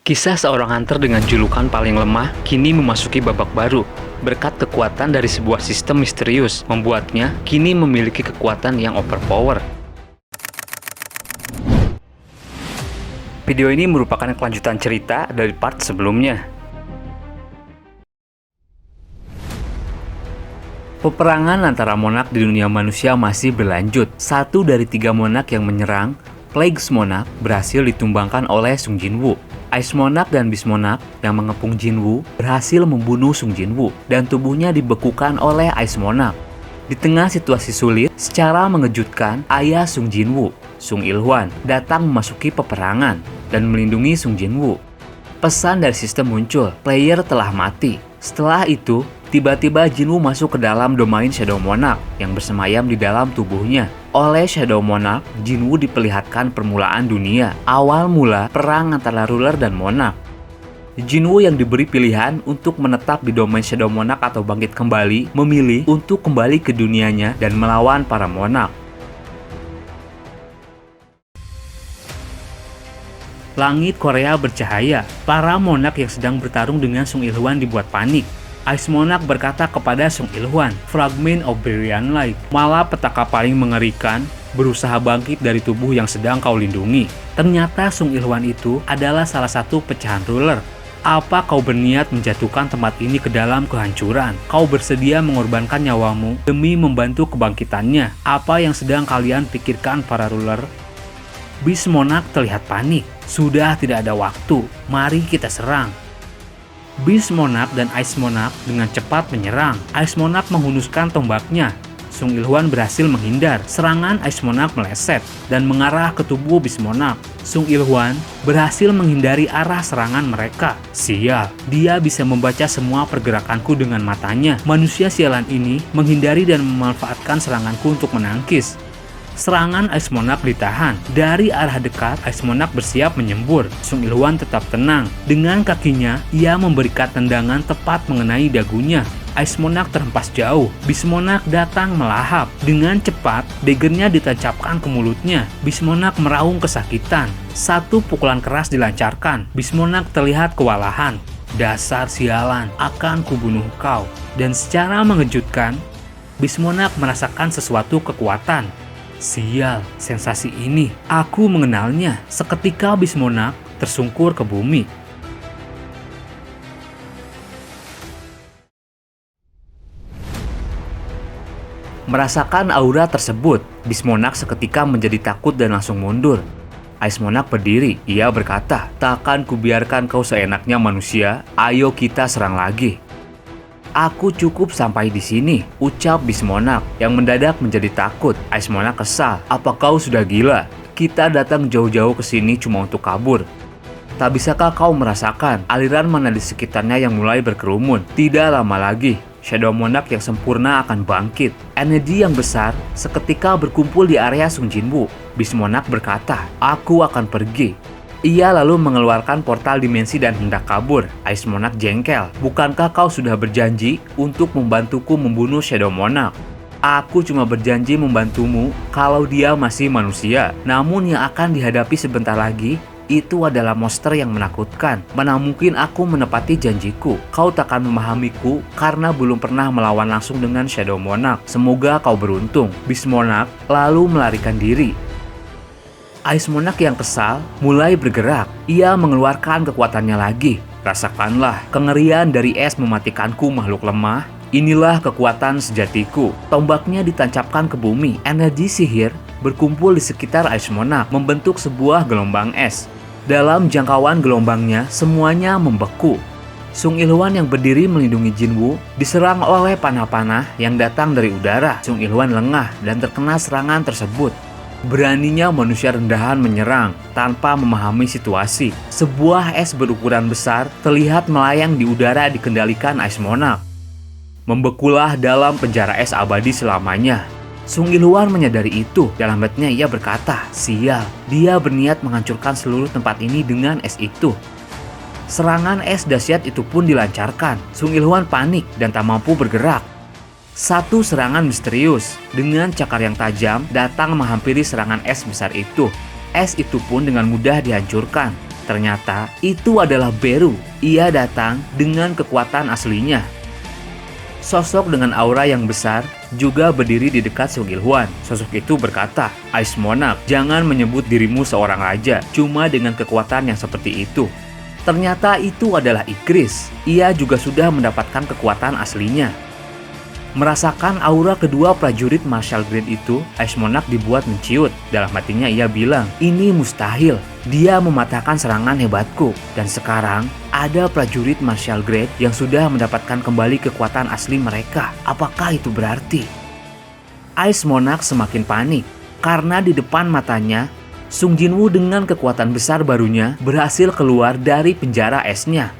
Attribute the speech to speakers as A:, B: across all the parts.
A: Kisah seorang hunter dengan julukan paling lemah kini memasuki babak baru. Berkat kekuatan dari sebuah sistem misterius, membuatnya kini memiliki kekuatan yang overpower. Video ini merupakan kelanjutan cerita dari part sebelumnya. Peperangan antara monark di dunia manusia masih berlanjut. Satu dari 3 monark yang menyerang, Plague's Monarch, berhasil ditumbangkan oleh Sung Jinwoo. Ice Monarch dan Beast Monarch yang mengepung Jinwoo berhasil membunuh Sung Jinwoo dan tubuhnya dibekukan oleh Ice Monarch. Di tengah situasi sulit, secara mengejutkan, ayah Sung Jinwoo, Sung Il-hwan, datang memasuki peperangan dan melindungi Sung Jinwoo. Pesan dari sistem muncul, player telah mati. Setelah itu, tiba-tiba Jinwoo masuk ke dalam domain Shadow Monarch yang bersemayam di dalam tubuhnya. Oleh Shadow Monarch, Jinwoo diperlihatkan permulaan dunia, awal mula perang antara ruler dan monarch. Jinwoo yang diberi pilihan untuk menetap di domain Shadow Monarch atau bangkit kembali, memilih untuk kembali ke dunianya dan melawan para monarch. Langit Korea bercahaya. Para monark yang sedang bertarung dengan Sung Il-hwan dibuat panik. Ice Monarch berkata kepada Sung Il-hwan, "Fragment of Brilliant Light, malapetaka paling mengerikan, berusaha bangkit dari tubuh yang sedang kau lindungi." Ternyata Sung Il-hwan itu adalah salah satu pecahan ruler. Apa kau berniat menjatuhkan tempat ini ke dalam kehancuran? Kau bersedia mengorbankan nyawamu demi membantu kebangkitannya? Apa yang sedang kalian pikirkan para ruler? Beast Monarch terlihat panik. Sudah tidak ada waktu, mari kita serang. Beast Monarch dan Ice Monarch dengan cepat menyerang. Ice Monarch menghunuskan tombaknya. Sung Il-hwan berhasil menghindar. Serangan Ice Monarch meleset dan mengarah ke tubuh Beast Monarch. Sung Il-hwan berhasil menghindari arah serangan mereka. Sial, dia bisa membaca semua pergerakanku dengan matanya. Manusia sialan ini menghindari dan memanfaatkan seranganku untuk menangkis. Serangan Ice Monarch ditahan. Dari arah dekat, Ice Monarch bersiap menyembur. Sung Il-hwan tetap tenang. Dengan kakinya, ia memberikan tendangan tepat mengenai dagunya. Ice Monarch terhempas jauh. Beast Monarch datang melahap. Dengan cepat, daggernya ditancapkan ke mulutnya. Beast Monarch meraung kesakitan. Satu pukulan keras dilancarkan. Beast Monarch terlihat kewalahan. "Dasar sialan, akan kubunuh kau." Dan secara mengejutkan, Beast Monarch merasakan sesuatu kekuatan. Sial, sensasi ini, aku mengenalnya. Seketika Beast Monarch tersungkur ke bumi. Merasakan aura tersebut, Beast Monarch seketika menjadi takut dan langsung mundur. Ice Monarch berdiri, ia berkata, "Takkan kubiarkan kau seenaknya manusia, ayo kita serang lagi." "Aku cukup sampai di sini," ucap Beast Monarch yang mendadak menjadi takut. Ice Monarch kesal, "Apa kau sudah gila? Kita datang jauh-jauh ke sini cuma untuk kabur. Tak bisakah kau merasakan aliran mana di sekitarnya yang mulai berkerumun? Tidak lama lagi, Shadow Monarch yang sempurna akan bangkit." Energi yang besar seketika berkumpul di area Sung Jinwoo. Beast Monarch berkata, "Aku akan pergi." Ia lalu mengeluarkan portal dimensi dan hendak kabur. Ice Monarch jengkel. "Bukankah kau sudah berjanji untuk membantuku membunuh Shadow Monarch?" "Aku cuma berjanji membantumu kalau dia masih manusia. Namun yang akan dihadapi sebentar lagi, itu adalah monster yang menakutkan. Mana mungkin aku menepati janjiku? Kau takkan memahamiku karena belum pernah melawan langsung dengan Shadow Monarch. Semoga kau beruntung." Beast Monarch lalu melarikan diri. Ice Monarch yang kesal mulai bergerak. Ia mengeluarkan kekuatannya lagi. "Rasakanlah kengerian dari es mematikanku makhluk lemah. Inilah kekuatan sejatiku." Tombaknya ditancapkan ke bumi. Energi sihir berkumpul di sekitar Ice Monarch membentuk sebuah gelombang es. Dalam jangkauan gelombangnya, semuanya membeku. Sung Il-hwan yang berdiri melindungi Jinwoo diserang oleh panah-panah yang datang dari udara. Sung Il-hwan lengah dan terkena serangan tersebut. Beraninya manusia rendahan menyerang tanpa memahami situasi. Sebuah es berukuran besar terlihat melayang di udara dikendalikan Ice Monarch. Membekulah dalam penjara es abadi selamanya. Sung Il-hwan menyadari itu. Dalam hatinya ia berkata, "Sial, dia berniat menghancurkan seluruh tempat ini dengan es itu." Serangan es dahsyat itu pun dilancarkan. Sung Il-hwan panik dan tak mampu bergerak. Satu serangan misterius dengan cakar yang tajam datang menghampiri serangan es besar itu. Es itu pun dengan mudah dihancurkan. Ternyata itu adalah Beru. Ia datang dengan kekuatan aslinya. Sosok dengan aura yang besar juga berdiri di dekat Sung Il-hwan. Sosok itu berkata, "Ice Monarch, jangan menyebut dirimu seorang raja cuma dengan kekuatan yang seperti itu." Ternyata itu adalah Ygritte. Ia juga sudah mendapatkan kekuatan aslinya. Merasakan aura kedua prajurit Martial Grade itu, Ice Monarch dibuat menciut. Dalam hatinya ia bilang, "Ini mustahil. Dia mematahkan serangan hebatku. Dan sekarang ada prajurit Martial Grade yang sudah mendapatkan kembali kekuatan asli mereka. Apakah itu berarti?" Ice Monarch semakin panik karena di depan matanya Sung Jinwoo dengan kekuatan besar barunya berhasil keluar dari penjara esnya.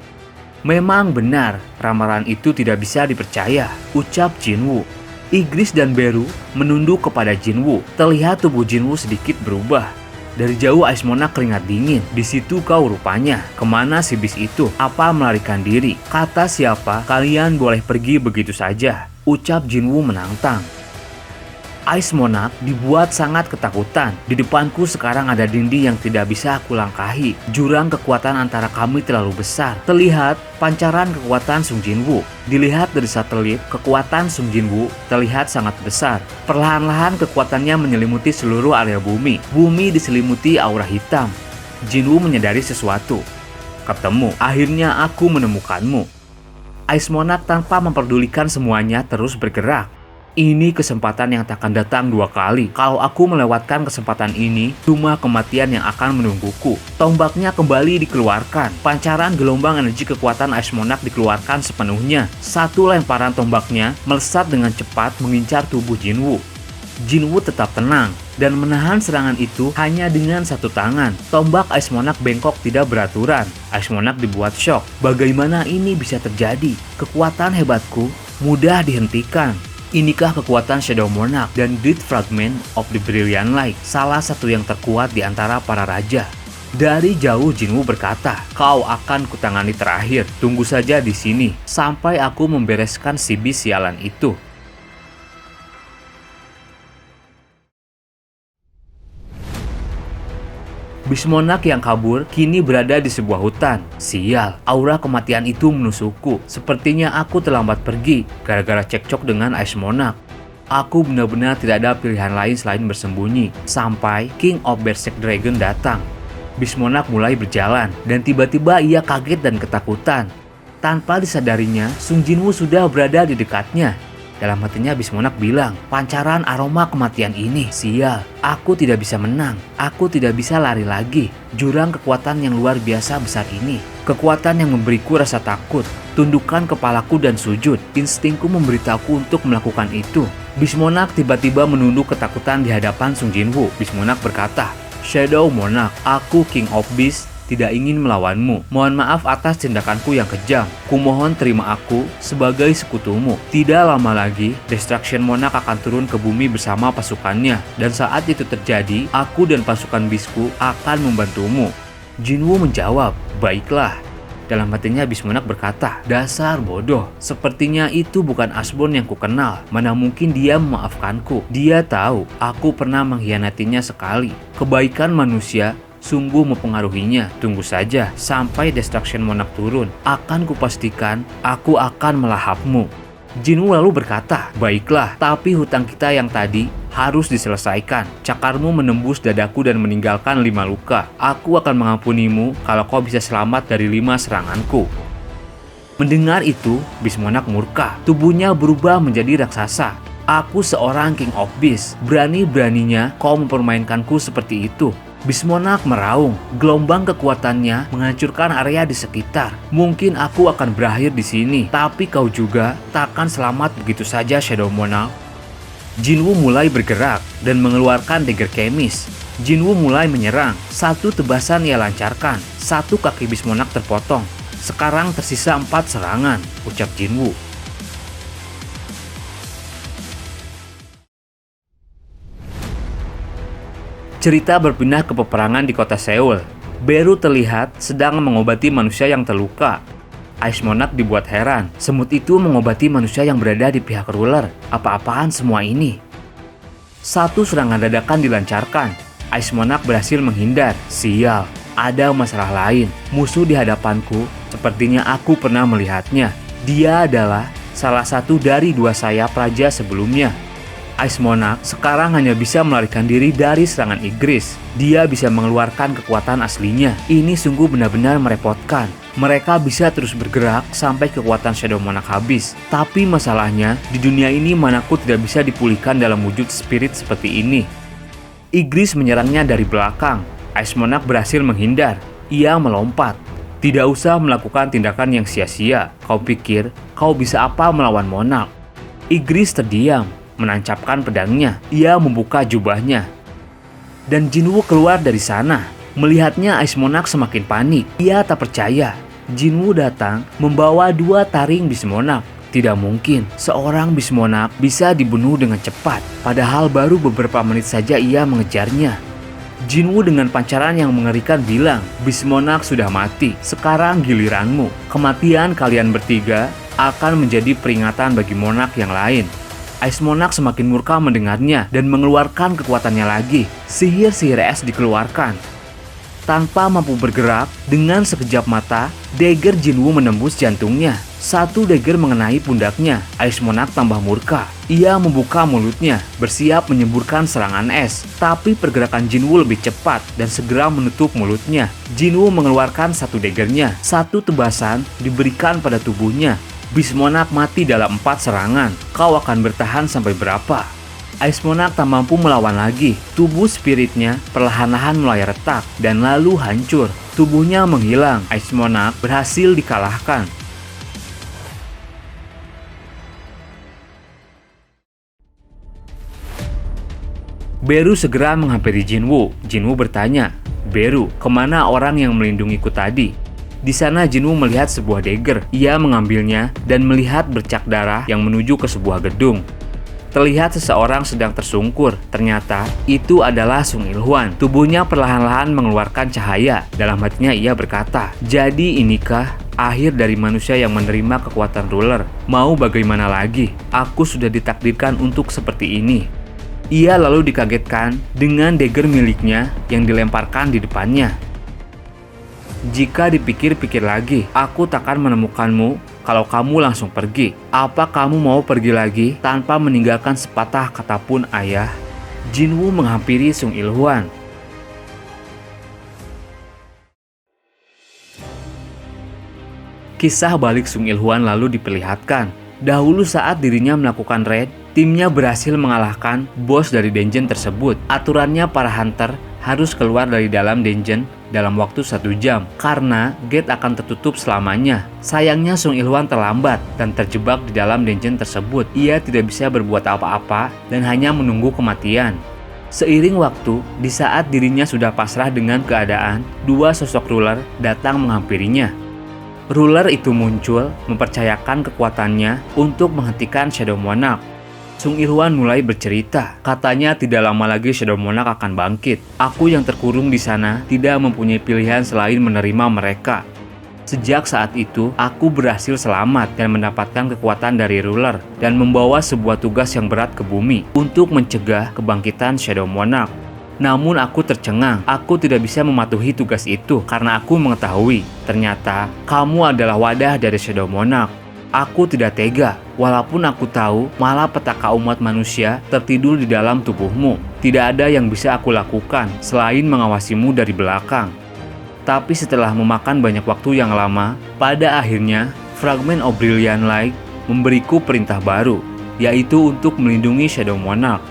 A: "Memang benar, ramalan itu tidak bisa dipercaya," ucap Jinwoo. Ygritte dan Beru menunduk kepada Jinwoo. Terlihat tubuh Jinwoo sedikit berubah. Dari jauh Ice Monarch keringat dingin. "Di situ kau rupanya. Kemana si bis itu? Apa melarikan diri? Kata siapa kalian boleh pergi begitu saja?" ucap Jinwoo menantang. Ice Monarch dibuat sangat ketakutan. "Di depanku sekarang ada dinding yang tidak bisa aku langkahi. Jurang kekuatan antara kami terlalu besar." Terlihat pancaran kekuatan Sung Jinwoo. Dilihat dari satelit, kekuatan Sung Jinwoo terlihat sangat besar. Perlahan-lahan kekuatannya menyelimuti seluruh area bumi. Bumi diselimuti aura hitam. Jinwoo menyadari sesuatu. "Ketemu, akhirnya aku menemukanmu." Ice Monarch tanpa memperdulikan semuanya terus bergerak. "Ini kesempatan yang takkan datang dua kali. Kalau aku melewatkan kesempatan ini, cuma kematian yang akan menungguku." Tombaknya kembali dikeluarkan. Pancaran gelombang energi kekuatan Ice Monarch dikeluarkan sepenuhnya. Satu lemparan tombaknya melesat dengan cepat mengincar tubuh Jinwoo. Jinwoo tetap tenang dan menahan serangan itu hanya dengan satu tangan. Tombak Ice Monarch bengkok tidak beraturan. Ice Monarch dibuat shock. Bagaimana ini bisa terjadi? Kekuatan hebatku mudah dihentikan. Inikah kekuatan Shadow Monarch dan Great Fragment of the Brilliant Light, salah satu yang terkuat di antara para raja. Dari jauh Jinwoo berkata, "Kau akan kutangani terakhir. Tunggu saja di sini sampai aku membereskan si bis sialan itu." Bis Monarch yang kabur kini berada di sebuah hutan. "Sial, aura kematian itu menusukku. Sepertinya aku terlambat pergi gara-gara cekcok dengan Ice Monarch. Aku benar-benar tidak ada pilihan lain selain bersembunyi." Sampai King of Berserk Dragon datang. Bis Monarch mulai berjalan dan tiba-tiba ia kaget dan ketakutan. Tanpa disadarinya, Sung Jinwoo sudah berada di dekatnya. Dalam hatinya Bis Monarch bilang, "Pancaran aroma kematian ini, sial. Aku tidak bisa menang. Aku tidak bisa lari lagi. Jurang kekuatan yang luar biasa besar ini. Kekuatan yang memberiku rasa takut. Tundukkan kepalaku dan sujud. Instingku memberitahuku untuk melakukan itu." Bis Monarch tiba-tiba menunduk ketakutan di hadapan Sung Jinwoo. Bis Monarch berkata, "Shadow Monarch, aku King of Beasts tidak ingin melawanmu. Mohon maaf atas tindakanku yang kejam. Kumohon terima aku sebagai sekutumu." Tidak lama lagi, Destruction Monarch akan turun ke bumi bersama pasukannya. Dan saat itu terjadi, aku dan pasukan bisku akan membantumu. Jinwoo menjawab, "Baiklah." Dalam hatinya Bis Monarch berkata, "Dasar bodoh. Sepertinya itu bukan Iceborne yang kukenal. Mana mungkin dia memaafkanku. Dia tahu aku pernah mengkhianatinya sekali. Kebaikan manusia sungguh mempengaruhinya. Tunggu saja sampai Destruction Monarch turun. Akan kupastikan aku akan melahapmu." Jinwoo lalu berkata, "Baiklah, tapi hutang kita yang tadi harus diselesaikan. Cakarmu menembus dadaku dan meninggalkan 5 luka. Aku akan mengampunimu kalau kau bisa selamat dari 5 seranganku." Mendengar itu, Bis Monarch murka. Tubuhnya berubah menjadi raksasa. "Aku seorang King of Beasts. Berani-beraninya kau mempermainkanku seperti itu." Bis Monarch meraung. Gelombang kekuatannya menghancurkan area di sekitar. "Mungkin aku akan berakhir di sini, tapi kau juga takkan selamat begitu saja, Shadow Monarch." Jinwoo mulai bergerak dan mengeluarkan dagger kemis. Jinwoo mulai menyerang. Satu tebasan ia lancarkan. Satu kaki Bis Monarch terpotong. "Sekarang tersisa 4 serangan," ucap Jinwoo. Cerita berpindah ke peperangan di kota Seoul. Beru terlihat sedang mengobati manusia yang terluka. Ice Monarch dibuat heran. Semut itu mengobati manusia yang berada di pihak ruler. Apa-apaan semua ini? Satu serangan dadakan dilancarkan. Ice Monarch berhasil menghindar. "Sial, Ada masalah lain. Musuh di hadapanku, sepertinya aku pernah melihatnya. Dia adalah salah satu dari 2 sayap raja sebelumnya. Ice Monarch sekarang hanya bisa melarikan diri dari serangan Igris. Dia bisa mengeluarkan kekuatan aslinya. Ini sungguh benar-benar merepotkan. Mereka bisa terus bergerak sampai kekuatan Shadow Monarch habis. Tapi masalahnya, di dunia ini manaku tidak bisa dipulihkan dalam wujud spirit seperti ini. Igris menyerangnya dari belakang. Ice Monarch berhasil menghindar. Ia melompat. Tidak usah melakukan tindakan yang sia-sia. Kau pikir kau bisa apa melawan Monarch? Igris terdiam, menancapkan pedangnya. Ia membuka jubahnya. Dan Jinwoo keluar dari sana. Melihatnya, Ice Monarch semakin panik. Ia tak percaya. Jinwoo datang membawa 2 taring Beast Monarch. Tidak mungkin seorang Beast Monarch bisa dibunuh dengan cepat. Padahal baru beberapa menit saja ia mengejarnya. Jinwoo dengan pancaran yang mengerikan bilang, Beast Monarch sudah mati. Sekarang giliranmu. Kematian kalian bertiga akan menjadi peringatan bagi Monarch yang lain. Ice Monarch semakin murka mendengarnya dan mengeluarkan kekuatannya lagi. Sihir-sihir es dikeluarkan. Tanpa mampu bergerak, dengan sekejap mata, dagger Jinwoo menembus jantungnya. 1 dagger mengenai pundaknya. Ice Monarch tambah murka. Ia membuka mulutnya, bersiap menyemburkan serangan es. Tapi pergerakan Jinwoo lebih cepat dan segera menutup mulutnya. Jinwoo mengeluarkan 1 daggernya. 1 tebasan diberikan pada tubuhnya. Beast Monarch mati dalam 4 serangan. Kau akan bertahan sampai berapa? Ice Monarch tak mampu melawan lagi. Tubuh spiritnya perlahan-lahan mulai retak dan lalu hancur. Tubuhnya menghilang. Ice Monarch berhasil dikalahkan. Beru segera menghampiri Jinwoo. Jinwoo bertanya, "Beru, kemana orang yang melindungiku tadi?" Di sana Jinwoo melihat sebuah dagger. Ia mengambilnya dan melihat bercak darah yang menuju ke sebuah gedung. Terlihat seseorang sedang tersungkur. Ternyata itu adalah Sung Il-hwan. Tubuhnya perlahan-lahan mengeluarkan cahaya. Dalam hatinya ia berkata, "Jadi inikah akhir dari manusia yang menerima kekuatan ruler? Mau bagaimana lagi? Aku sudah ditakdirkan untuk seperti ini." Ia lalu dikagetkan dengan dagger miliknya yang dilemparkan di depannya. "Jika dipikir-pikir lagi, aku takkan menemukanmu kalau kamu langsung pergi. Apa kamu mau pergi lagi tanpa meninggalkan sepatah kata pun, ayah?" Jinwoo menghampiri Sung Il-hwan. Kisah balik Sung Il-hwan lalu diperlihatkan. Dahulu saat dirinya melakukan raid, timnya berhasil mengalahkan bos dari dungeon tersebut. Aturannya para hunter harus keluar dari dalam dungeon dalam waktu 1 jam karena gate akan tertutup selamanya. Sayangnya Sung Il-hwan terlambat dan terjebak di dalam dungeon tersebut. Ia tidak bisa berbuat apa-apa dan hanya menunggu kematian. Seiring waktu, di saat dirinya sudah pasrah dengan keadaan, 2 sosok ruler datang menghampirinya. Ruler itu muncul mempercayakan kekuatannya untuk menghentikan Shadow Monarch. Sung Il-hwan mulai bercerita. Katanya tidak lama lagi Shadow Monarch akan bangkit. Aku yang terkurung di sana tidak mempunyai pilihan selain menerima mereka. Sejak saat itu, aku berhasil selamat dan mendapatkan kekuatan dari ruler dan membawa sebuah tugas yang berat ke bumi untuk mencegah kebangkitan Shadow Monarch. Namun aku tercengang, aku tidak bisa mematuhi tugas itu karena aku mengetahui ternyata kamu adalah wadah dari Shadow Monarch. Aku tidak tega, walaupun aku tahu malapetaka umat manusia tertidur di dalam tubuhmu. Tidak ada yang bisa aku lakukan selain mengawasimu dari belakang. Tapi setelah memakan banyak waktu yang lama, pada akhirnya Fragment of Brilliant Light memberiku perintah baru, yaitu untuk melindungi Shadow Monarch.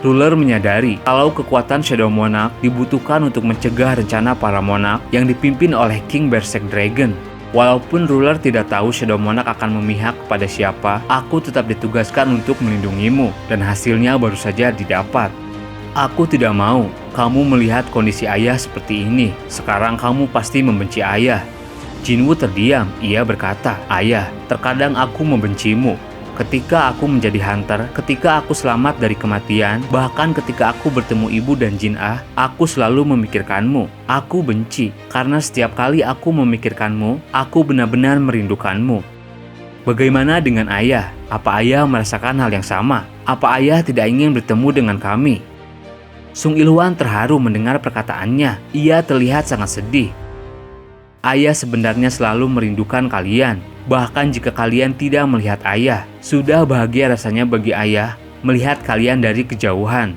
A: Ruler menyadari kalau kekuatan Shadow Monarch dibutuhkan untuk mencegah rencana para Monarch yang dipimpin oleh King Berserk Dragon. Walaupun Ruler tidak tahu Shadow Monarch akan memihak kepada siapa, aku tetap ditugaskan untuk melindungimu dan hasilnya baru saja didapat. Aku tidak mau kamu melihat kondisi ayah seperti ini. Sekarang kamu pasti membenci ayah. Jinwoo terdiam. Ia berkata, "Ayah, terkadang aku membencimu. Ketika aku menjadi hunter, ketika aku selamat dari kematian, bahkan ketika aku bertemu ibu dan Jin-ah, aku selalu memikirkanmu. Aku benci, karena setiap kali aku memikirkanmu, aku benar-benar merindukanmu." Bagaimana dengan ayah? Apa ayah merasakan hal yang sama? Apa ayah tidak ingin bertemu dengan kami? Sung Il-hwan terharu mendengar perkataannya. Ia terlihat sangat sedih. Ayah sebenarnya selalu merindukan kalian. Bahkan jika kalian tidak melihat ayah, sudah bahagia rasanya bagi ayah melihat kalian dari kejauhan.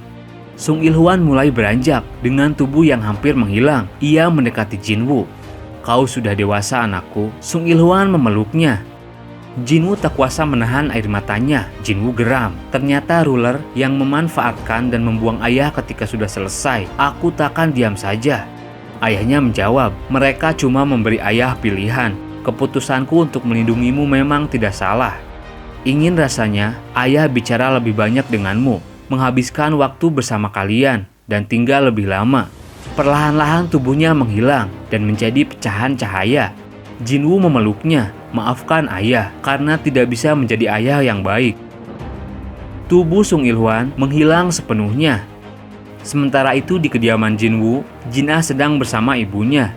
A: Sung Il-hwan mulai beranjak dengan tubuh yang hampir menghilang. Ia mendekati Jin-woo. Kau sudah dewasa anakku. Sung Il-hwan memeluknya. Jin-woo tak kuasa menahan air matanya. Jin-woo geram. Ternyata ruler yang memanfaatkan dan membuang ayah ketika sudah selesai. Aku takkan diam saja. Ayahnya menjawab, mereka cuma memberi ayah pilihan. Keputusanku untuk melindungimu memang tidak salah. Ingin rasanya ayah bicara lebih banyak denganmu, menghabiskan waktu bersama kalian, dan tinggal lebih lama. Perlahan-lahan tubuhnya menghilang dan menjadi pecahan cahaya. Jin-woo memeluknya. Maafkan ayah karena tidak bisa menjadi ayah yang baik. Tubuh Sung Il-hwan menghilang sepenuhnya. Sementara itu di kediaman Jin-woo, Jin-ah sedang bersama ibunya.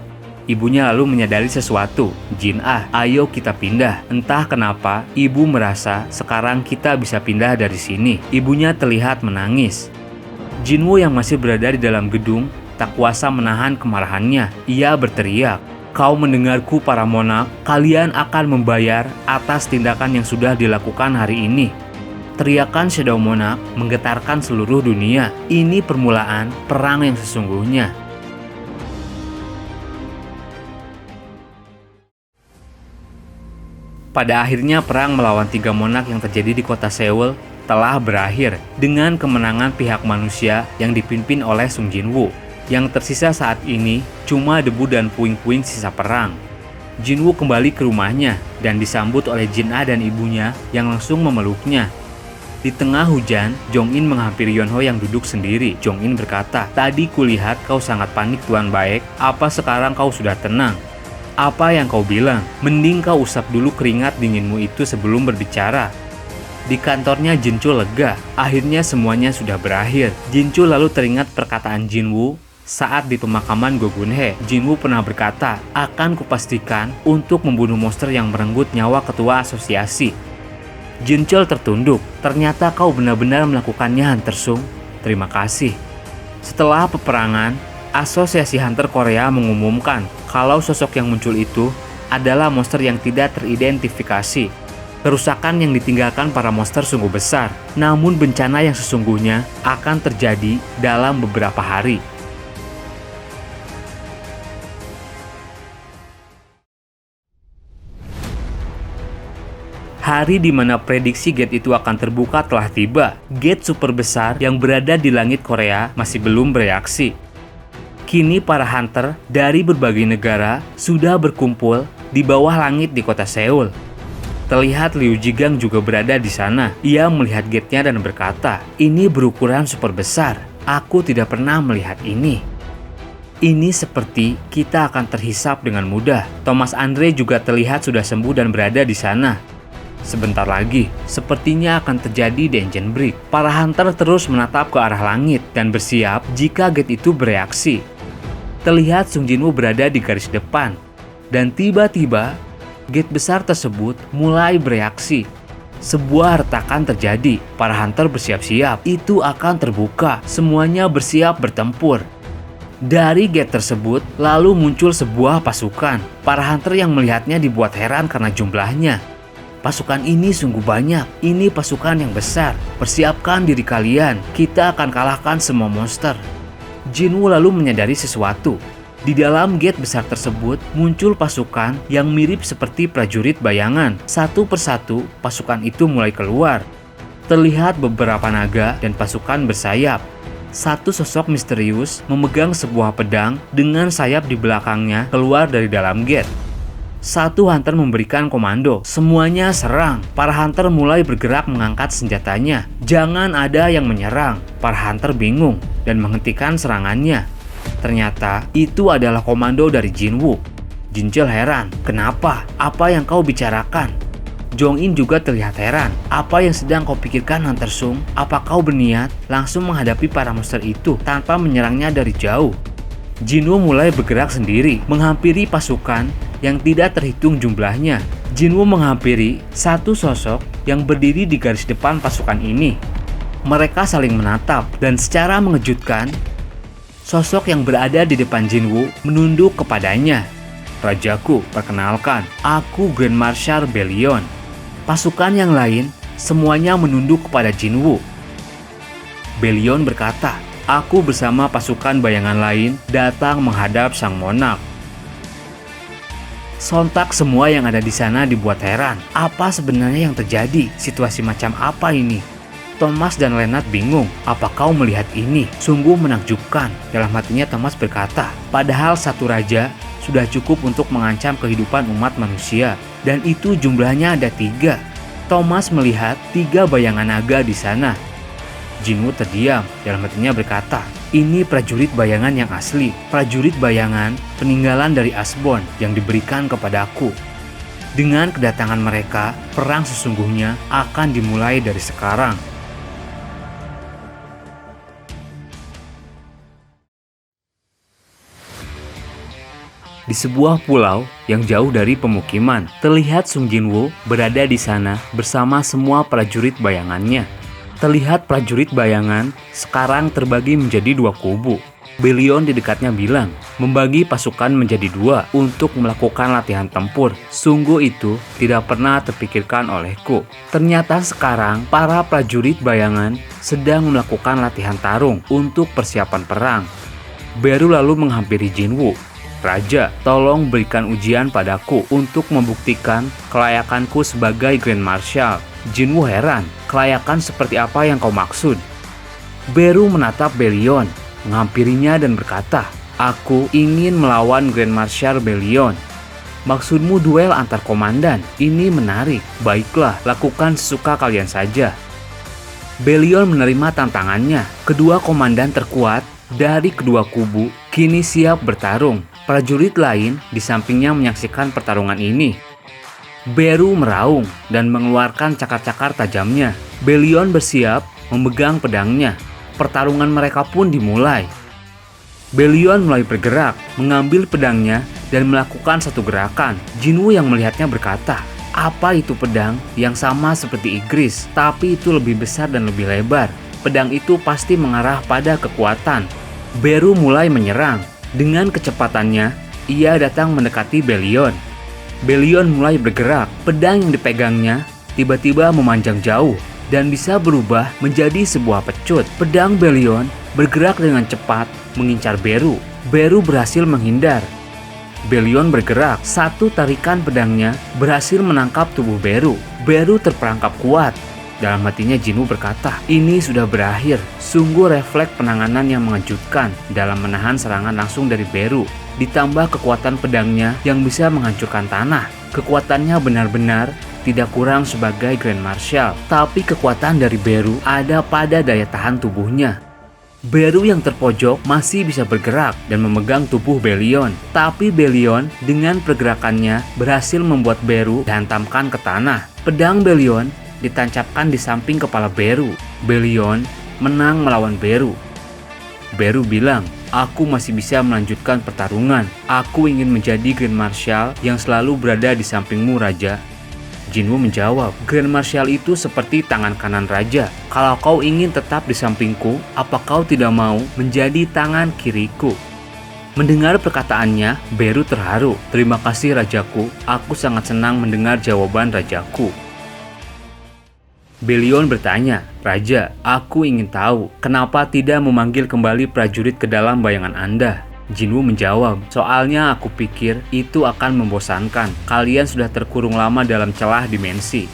A: Ibunya lalu menyadari sesuatu. Jin-ah, ayo kita pindah. Entah kenapa ibu merasa sekarang kita bisa pindah dari sini. Ibunya terlihat menangis. Jin-woo yang masih berada di dalam gedung tak kuasa menahan kemarahannya. Ia berteriak, kau mendengarku para monark, kalian akan membayar atas tindakan yang sudah dilakukan hari ini. Teriakan Shadow Monarch menggetarkan seluruh dunia. Ini permulaan perang yang sesungguhnya. Pada akhirnya perang melawan 3 monark yang terjadi di kota Seoul telah berakhir dengan kemenangan pihak manusia yang dipimpin oleh Sung Jin-woo. Yang tersisa saat ini cuma debu dan puing-puing sisa perang. Jin-woo kembali ke rumahnya dan disambut oleh Jin-ah dan ibunya yang langsung memeluknya. Di tengah hujan, Jong-in menghampiri Yeonho yang duduk sendiri. Jong-in berkata, tadi kulihat kau sangat panik tuan baik, apa sekarang kau sudah tenang? Apa yang kau bilang? Mending kau usap dulu keringat dinginmu itu sebelum berbicara. Di kantornya Jin-chul lega, akhirnya semuanya sudah berakhir. Jin-chul lalu teringat perkataan Jin-woo. Saat di pemakaman Go Gun-hye, Jin-woo pernah berkata, akan kupastikan untuk membunuh monster yang merenggut nyawa ketua asosiasi. Jin-chul tertunduk, ternyata kau benar-benar melakukannya Hunter Sung. Terima kasih. Setelah peperangan, Asosiasi Hunter Korea mengumumkan kalau sosok yang muncul itu adalah monster yang tidak teridentifikasi. Kerusakan yang ditinggalkan para monster sungguh besar, namun bencana yang sesungguhnya akan terjadi dalam beberapa hari. Hari di mana prediksi gate itu akan terbuka telah tiba. Gate super besar yang berada di langit Korea masih belum bereaksi. Kini para hunter dari berbagai negara sudah berkumpul di bawah langit di kota Seoul. Terlihat Liu Jigang juga berada di sana. Ia melihat gate-nya dan berkata, ini berukuran super besar. Aku tidak pernah melihat ini. Ini seperti kita akan terhisap dengan mudah. Thomas Andre juga terlihat sudah sembuh dan berada di sana. Sebentar lagi, sepertinya akan terjadi Dungeon Break. Para hunter terus menatap ke arah langit dan bersiap jika gate itu bereaksi. Terlihat Sung Jin-woo berada di garis depan. Dan tiba-tiba, gate besar tersebut mulai bereaksi. Sebuah retakan terjadi. Para hunter bersiap-siap. Itu akan terbuka. Semuanya bersiap bertempur. Dari gate tersebut, lalu muncul sebuah pasukan. Para hunter yang melihatnya dibuat heran karena jumlahnya. Pasukan ini sungguh banyak, ini pasukan yang besar. Persiapkan diri kalian, kita akan kalahkan semua monster. Jin-woo lalu menyadari sesuatu. Di dalam gate besar tersebut muncul pasukan yang mirip seperti prajurit bayangan. Satu persatu pasukan itu mulai keluar. Terlihat beberapa naga dan pasukan bersayap. Satu sosok misterius memegang sebuah pedang dengan sayap di belakangnya keluar dari dalam gate. Satu hunter memberikan komando, semuanya serang. Para hunter mulai bergerak mengangkat senjatanya. Jangan ada yang menyerang. Para hunter bingung dan menghentikan serangannya. Ternyata itu adalah komando dari Jin-woo. Jin-chul heran, kenapa? Apa yang kau bicarakan? Jong-in juga terlihat heran. Apa yang sedang kau pikirkan Hunter Sung? Apa kau berniat langsung menghadapi para monster itu tanpa menyerangnya dari jauh? Jin-woo mulai bergerak sendiri, menghampiri pasukan yang tidak terhitung jumlahnya. Jin-woo menghampiri satu sosok yang berdiri di garis depan pasukan ini. Mereka saling menatap dan secara mengejutkan, Sosok yang berada di depan Jinwoo menunduk kepadanya. "Rajaku, perkenalkan, aku Grand Marshal Bellion." Pasukan yang lain semuanya menunduk kepada Jinwoo. Bellion berkata, "Aku bersama pasukan bayangan lain datang menghadap sang monark." Sontak semua yang ada di sana dibuat heran. Apa sebenarnya yang terjadi? Situasi macam apa ini? Thomas dan Lennart bingung. "Apa kau melihat ini? Sungguh menakjubkan." Dalam hatinya Thomas berkata, padahal satu raja sudah cukup untuk mengancam kehidupan umat manusia. Dan itu jumlahnya ada 3. Thomas melihat 3 bayangan naga di sana. Jinwoo terdiam. Dalam hatinya berkata, "Ini prajurit bayangan yang asli. Prajurit bayangan peninggalan dari Asbone yang diberikan kepadaku. Dengan kedatangan mereka, perang sesungguhnya akan dimulai dari sekarang." Di sebuah pulau yang jauh dari pemukiman, terlihat Sung Jinwoo berada di sana bersama semua prajurit bayangannya. Terlihat prajurit bayangan sekarang terbagi menjadi 2 kubu. Bellion di dekatnya bilang, membagi pasukan menjadi 2 untuk melakukan latihan tempur. Sungguh itu tidak pernah terpikirkan olehku. Ternyata sekarang para prajurit bayangan sedang melakukan latihan tarung untuk persiapan perang. Beru lalu menghampiri Jinwoo. "Raja, tolong berikan ujian padaku untuk membuktikan kelayakanku sebagai Grand Marshal." Jinwoo heran, "Kelayakan seperti apa yang kau maksud?" Beru menatap Bellion, menghampirinya dan berkata, "Aku ingin melawan Grand Marshal Bellion." "Maksudmu duel antar komandan? Ini menarik. Baiklah, lakukan sesuka kalian saja." Bellion menerima tantangannya. Kedua komandan terkuat dari kedua kubu kini siap bertarung. Prajurit lain di sampingnya menyaksikan pertarungan ini. Beru meraung dan mengeluarkan cakar-cakar tajamnya. Bellion bersiap memegang pedangnya. Pertarungan mereka pun dimulai. Bellion mulai bergerak, mengambil pedangnya dan melakukan satu gerakan. Jinwoo yang melihatnya berkata, "Apa itu pedang yang sama seperti Igris, tapi itu lebih besar dan lebih lebar? Pedang itu pasti mengarah pada kekuatan." Beru mulai menyerang. Dengan kecepatannya, ia datang mendekati Bellion. Bellion mulai bergerak. Pedang yang dipegangnya tiba-tiba memanjang jauh dan bisa berubah menjadi sebuah pecut. Pedang Bellion bergerak dengan cepat mengincar Beru. Beru berhasil menghindar. Bellion bergerak. Satu tarikan pedangnya berhasil menangkap tubuh Beru. Beru terperangkap kuat. Dalam hatinya Jinwoo berkata, "Ini sudah berakhir." Sungguh refleks penanganan yang mengejutkan dalam menahan serangan langsung dari Beru. Ditambah kekuatan pedangnya yang bisa menghancurkan tanah. Kekuatannya benar-benar tidak kurang sebagai Grand Marshal. Tapi kekuatan dari Beru ada pada daya tahan tubuhnya. Beru yang terpojok masih bisa bergerak dan memegang tubuh Bellion. Tapi Bellion dengan pergerakannya berhasil membuat Beru dihantamkan ke tanah. Pedang Bellion ditancapkan di samping kepala Beru. Bellion menang melawan Beru. Beru bilang, "Aku masih bisa melanjutkan pertarungan. Aku ingin menjadi Grand Marshal yang selalu berada di sampingmu, Raja." Jinwoo menjawab, "Grand Marshal itu seperti tangan kanan Raja. Kalau kau ingin tetap di sampingku, apa kau tidak mau menjadi tangan kiriku?" Mendengar perkataannya, Beru terharu. "Terima kasih, Rajaku. Aku sangat senang mendengar jawaban Rajaku." Bellion bertanya, "Raja, aku ingin tahu, kenapa tidak memanggil kembali prajurit ke dalam bayangan Anda?" Jinwoo menjawab, "Soalnya aku pikir itu akan membosankan. Kalian sudah terkurung lama dalam celah dimensi."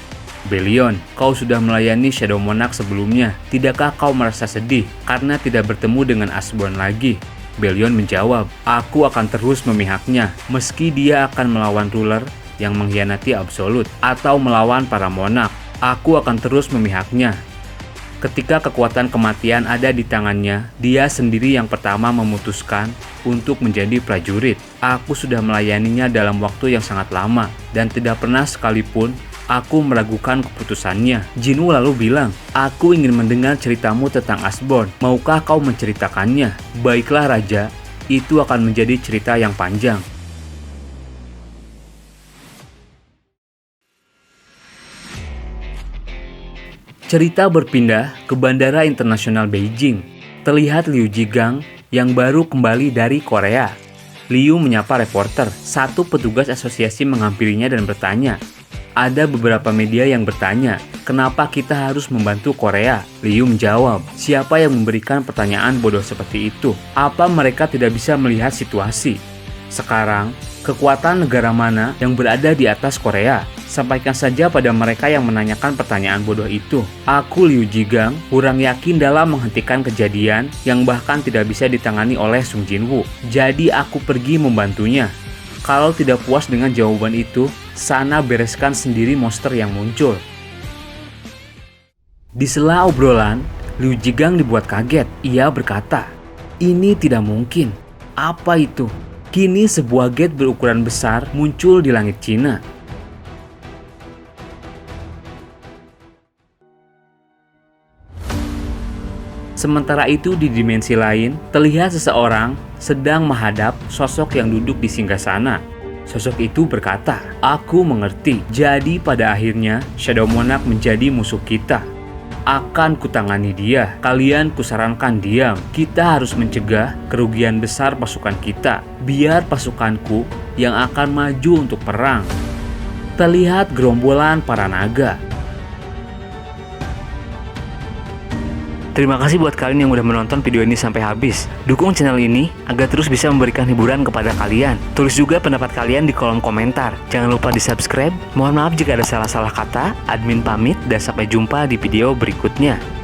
A: "Bellion, kau sudah melayani Shadow Monarch sebelumnya. Tidakkah kau merasa sedih karena tidak bertemu dengan Asbone lagi?" Bellion menjawab, "Aku akan terus memihaknya, meski dia akan melawan ruler yang mengkhianati absolut atau melawan para monarch. Aku akan terus memihaknya. Ketika kekuatan kematian ada di tangannya, dia sendiri yang pertama memutuskan untuk menjadi prajurit. Aku sudah melayaninya dalam waktu yang sangat lama, dan tidak pernah sekalipun aku meragukan keputusannya." Jinwoo lalu bilang, "Aku ingin mendengar ceritamu tentang Asbone. Maukah kau menceritakannya?" "Baiklah, Raja. Itu akan menjadi cerita yang panjang." Cerita berpindah ke Bandara Internasional Beijing. Terlihat Liu Jigang yang baru kembali dari Korea. Liu menyapa reporter. Satu petugas asosiasi menghampirinya dan bertanya. Ada beberapa media yang bertanya, kenapa kita harus membantu Korea? Liu menjawab, siapa yang memberikan pertanyaan bodoh seperti itu? Apa mereka tidak bisa melihat situasi? Sekarang, kekuatan negara mana yang berada di atas Korea? Sampaikan saja pada mereka yang menanyakan pertanyaan bodoh itu. Aku Liu Jigang kurang yakin dalam menghentikan kejadian yang bahkan tidak bisa ditangani oleh Sung Jinwoo. Jadi aku pergi membantunya. Kalau tidak puas dengan jawaban itu, sana bereskan sendiri monster yang muncul. Di sela obrolan, Liu Jigang dibuat kaget. Ia berkata, ini tidak mungkin. Apa itu? Kini sebuah gate berukuran besar muncul di langit Cina. Sementara itu di dimensi lain, terlihat seseorang sedang menghadap sosok yang duduk di singgasana. Sosok itu berkata, aku mengerti. Jadi pada akhirnya, Shadow Monarch menjadi musuh kita. Akan kutangani dia. Kalian kusarankan diam. Kita harus mencegah kerugian besar pasukan kita. Biar pasukanku yang akan maju untuk perang. Terlihat gerombolan para naga. Terima kasih buat kalian yang udah menonton video ini sampai habis. Dukung channel ini agar terus bisa memberikan hiburan kepada kalian. Tulis juga pendapat kalian di kolom komentar. Jangan lupa di subscribe. Mohon maaf jika ada salah-salah kata. Admin pamit dan sampai jumpa di video berikutnya.